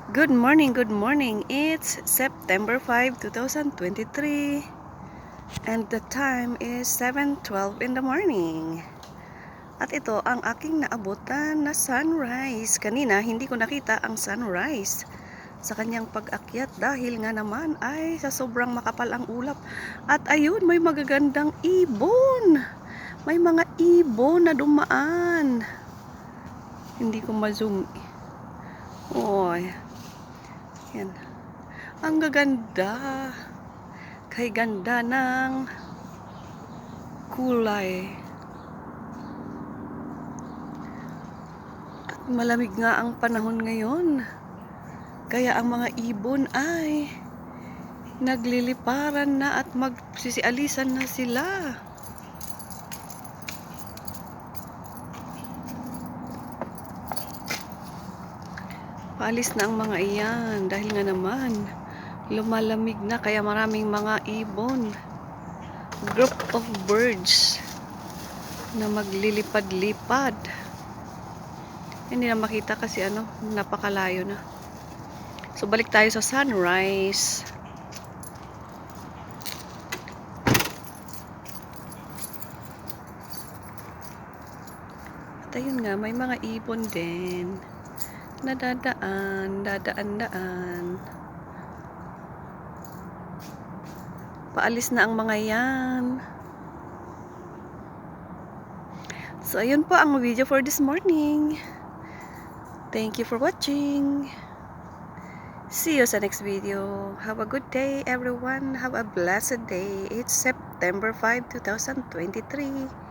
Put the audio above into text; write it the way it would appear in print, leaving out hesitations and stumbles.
Good morning, good morning. It's September 5, 2023 and the time is 7:12 in the morning. At ito ang aking naabutan na sunrise. Kanina hindi ko nakita ang sunrise sa kanyang pag-akyat dahil nga naman ay sa sobrang makapal ang ulap. At ayun, may magagandang ibon. May mga ibon na dumaan. Hindi ko ma-zoom. Oy. Yan. Ang gaganda. Kay ganda ng kulay. At malamig nga ang panahon ngayon. Kaya ang mga ibon ay nagliliparan na at magsisialisan na sila. Paalis na ang mga iyan dahil nga naman lumalamig na, kaya maraming mga ibon, group of birds na maglilipad-lipad. Hindi na makita kasi napakalayo na. So balik tayo sa sunrise. At ayun nga, may mga ibon din na dadaan. Paalis na ang mga yan. So ayun po ang video for this morning. Thank you for watching. See you sa next video. Have a good day everyone. Have a blessed day. It's September 5, 2023.